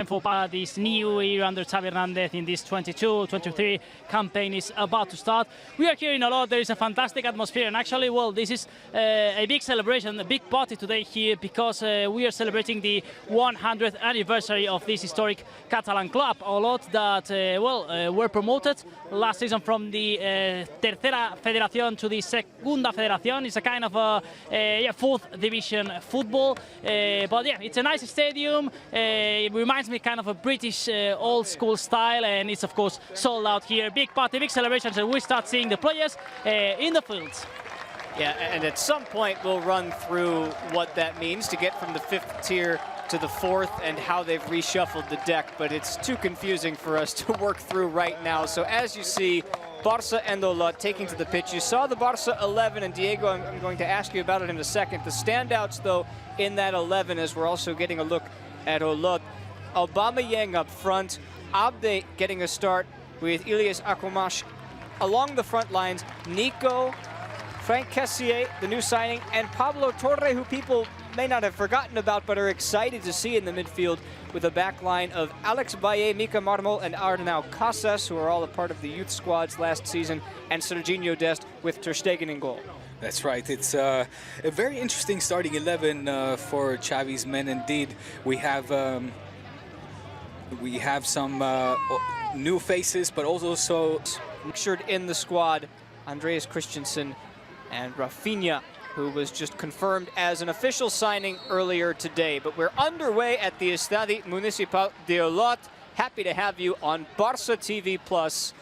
time for this new year under Xavi Hernandez in this 22-23 campaign is about to start. We are here in Olot. There is a fantastic atmosphere, and actually, well, this is a big celebration, a big party today here because we are celebrating the 100th anniversary of this historic Catalan club, Olot, that were promoted last season from the Tercera Federación to the Segunda Federación. It's a kind of fourth division football, but yeah, it's a nice stadium. It reminds me kind of a British old school style, and it's of course sold out here. Big party, big celebrations, and we start seeing the players in the fields. Yeah, and at some point we'll run through what that means to get from the 5th tier to the 4th and how they've reshuffled the deck, but it's too confusing for us to work through right now. So as you see, Barça and Olot taking to the pitch. You saw the Barça 11, and Diego, I'm going to ask you about it in a second. The standouts, though, in that 11, as we're also getting a look at Olot. Aubameyang up front, Abde getting a start with Ilias Akumash along the front lines, Nico, Franck Kessié, the new signing, and Pablo Torre, who people may not have forgotten about but are excited to see in the midfield, with a back line of Alex Baye, Mika Marmol, and Arnau Casas, who are all a part of the youth squads last season, and Serginho Dest with Ter Stegen in goal. That's right. It's a very interesting starting 11 for Xavi's men. Indeed, we have some new faces, but also mixtured in the squad, Andreas Christensen and Rafinha, who was just confirmed as an official signing earlier today. But we're underway at the Estadi Municipal de Olot. Happy to have you on Barça TV Plus.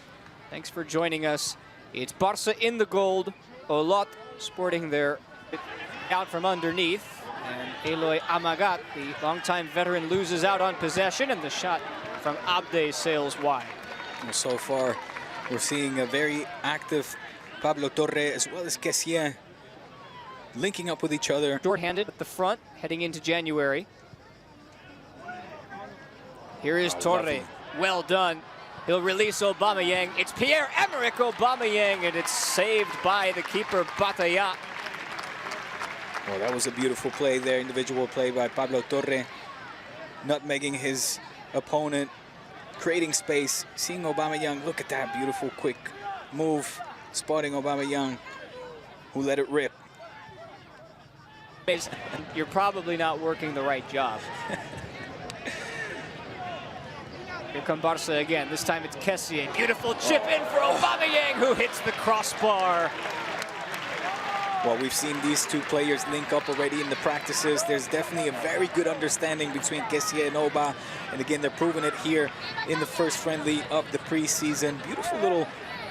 Thanks for joining us. It's Barça in the gold, Olot sporting their out from underneath. And Eloy Amagat, the longtime veteran, loses out on possession, and the shot from Abde sails wide. So far, we're seeing a very active Pablo Torre as well as Kessié linking up with each other. Short-handed at the front, heading into January. Here is Torre. Lovely. Well done. He'll release Aubameyang. It's Pierre-Emerick Aubameyang, and it's saved by the keeper, Batalla. Well, that was a beautiful play there, individual play by Pablo Torre, nutmegging his opponent, creating space, seeing Aubameyang. Look at that beautiful, quick move, spotting Aubameyang, who let it rip. You're probably not working the right job. Here come Barca again. This time it's Kessié. Beautiful chip in for Aubameyang, who hits the crossbar. Well, we've seen these two players link up already in the practices. There's definitely a very good understanding between Kessié and Oba. And again, they're proving it here in the first friendly of the preseason. Beautiful little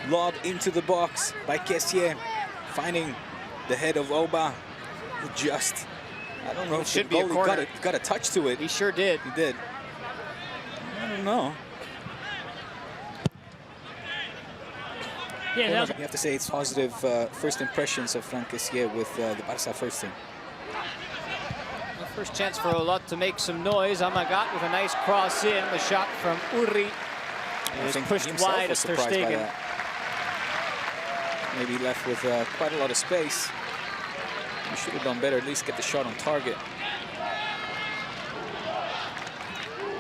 lob into the box by Kessié, finding the head of Oba. Just, I don't know if the goalie got a touch to it. He sure did. He did. I don't know. Yeah, you have to say it's positive first impressions of Franck Kessié with the Barça first team. The first chance for Olot to make some noise. Amagat with a nice cross in. The shot from Uri is pushed wide as Ter Stegen. Maybe left with quite a lot of space. You should have done better, at least get the shot on target.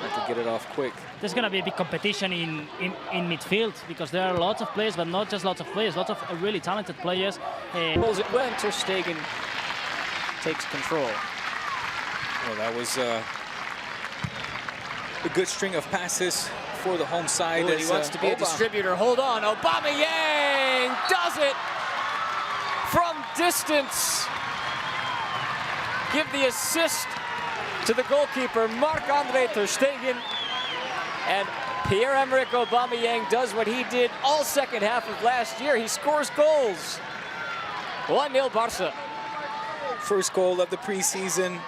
Have to get it off quick. There's going to be a big competition in midfield because there are lots of players, but not just lots of players, lots of really talented players. Pulls it well, and Ter Stegen takes control. Well, that was a good string of passes for the home side. Ooh, he wants to be a distributor. Hold on, Aubameyang does it from distance. Give the assist to the goalkeeper, Marc-André Ter Stegen. And Pierre-Emerick Aubameyang does what he did all second half of last year. He scores goals. 1-0 Barca. First goal of the preseason.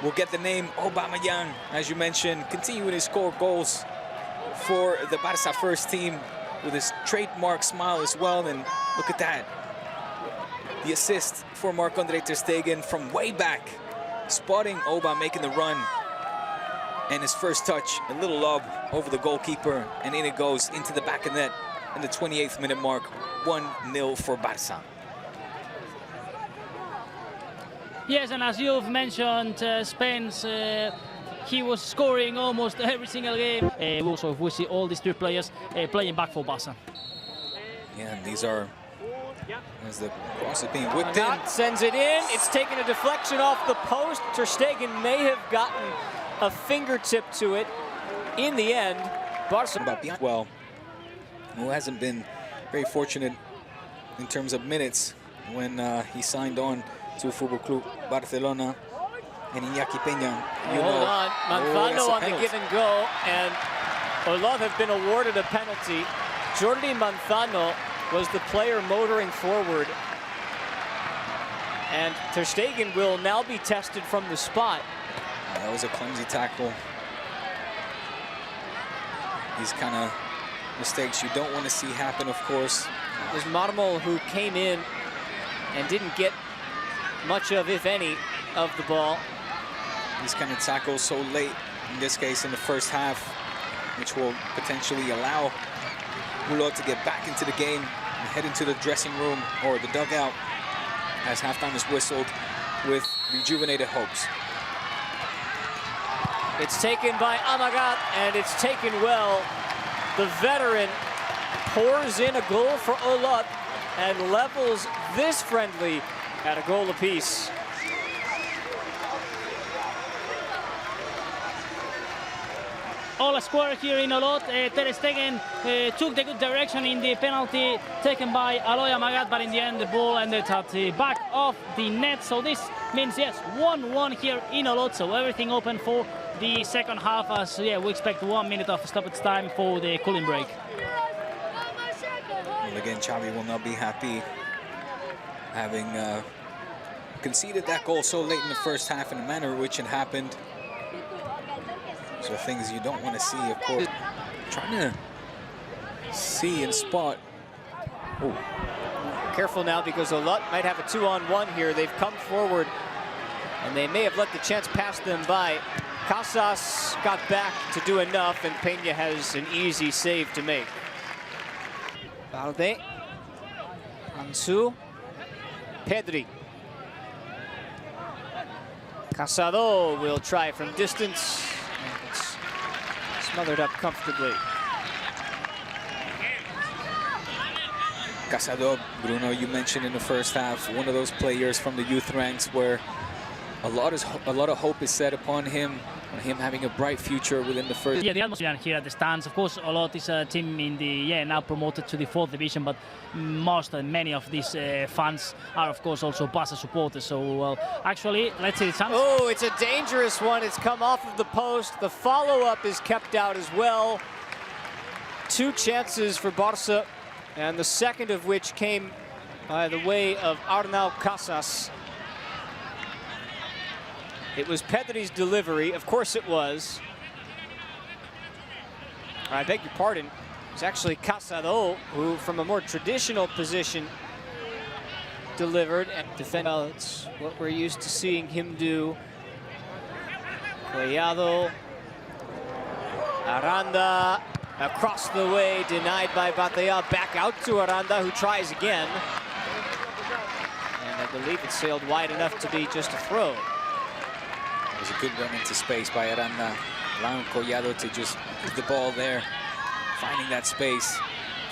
We'll get the name Aubameyang, as you mentioned, continuing to score goals for the Barça first team with his trademark smile as well. And look at that. The assist for Marc-André Ter Stegen from way back, spotting Oba making the run. And his first touch, a little lob over the goalkeeper, and in it goes into the back of net in the 28th minute mark. 1-0 for Barça. Yes, and as you've mentioned, Spain's he was scoring almost every single game. Also, if we see all these three players playing back for Barca. Yeah, and these are, as the cross is being whipped in. Sends it in. It's taken a deflection off the post. Ter Stegen may have gotten a fingertip to it. In the end, Barca. Well, who hasn't been very fortunate in terms of minutes when he signed on to Football Club Barcelona. And Iñaki Peña, Hold on, Manzano on the give and go, and Olot have been awarded a penalty. Jordi Manzano was the player motoring forward. And Ter Stegen will now be tested from the spot. That was a clumsy tackle. These kind of mistakes you don't want to see happen, of course. There's Marmol, who came in and didn't get much of, if any, of the ball. These kind of tackles so late, in this case in the first half, which will potentially allow Olot to get back into the game and head into the dressing room or the dugout as halftime is whistled with rejuvenated hopes. It's taken by Amagat, and it's taken well. The veteran pours in a goal for Olot and levels this friendly at a goal apiece. All square here in Olot. Ter Stegen took the good direction in the penalty taken by Aloy Amagat, but in the end the ball ended at the back of the net. So this means, yes, 1-1 here in Olot. So everything open for the second half, as we expect 1 minute of stoppage time for the cooling break. Well, again, Xavi will not be happy having conceded that goal so late in the first half in the manner in which it happened. So things you don't want to see, of course. Trying to see and spot. Oh. Careful now, because Olot might have a 2-on-1 here. They've come forward and they may have let the chance pass them by. Casas got back to do enough, and Peña has an easy save to make. Valde, Ansu, Pedri. Casado will try from distance. It's smothered up comfortably. Casado, Bruno, you mentioned in the first half, one of those players from the youth ranks where a lot of hope is set upon him having a bright future within the first. Yeah, the atmosphere here at the stands. Of course, Olot is a team in the now promoted to the 4th division, but many of these fans are, of course, also Barca supporters. So, actually, let's see the chance. Oh, it's a dangerous one. It's come off of the post. The follow-up is kept out as well. 2 chances for Barca, and the second of which came by the way of Arnau Casas. It was Pedri's delivery, of course it was. I beg your pardon. It was actually Casado who, from a more traditional position, delivered and defended. Well, it's what we're used to seeing him do. Collado, Aranda, across the way, denied by Batalla. Back out to Aranda, who tries again. And I believe it sailed wide enough to be just a throw. It was a good run into space by Aranda, allowing Collado to just put the ball there, finding that space,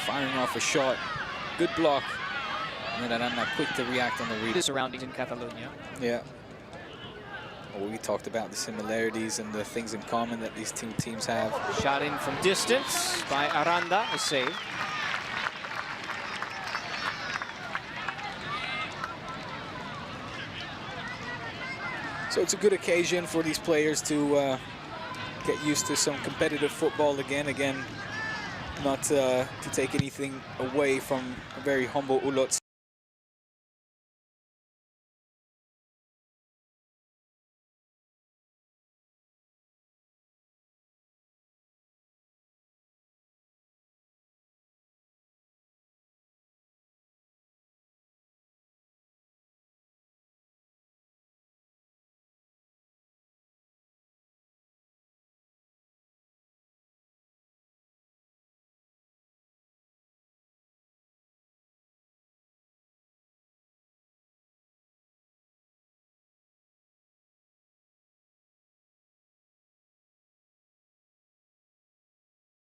firing off a shot. Good block. And then Aranda quick to react on the read. The surroundings in Catalonia. Yeah. Well, we talked about the similarities and the things in common that these two teams have. Shot in from distance by Aranda, a save. So it's a good occasion for these players to get used to some competitive football again. Not to take anything away from a very humble Olot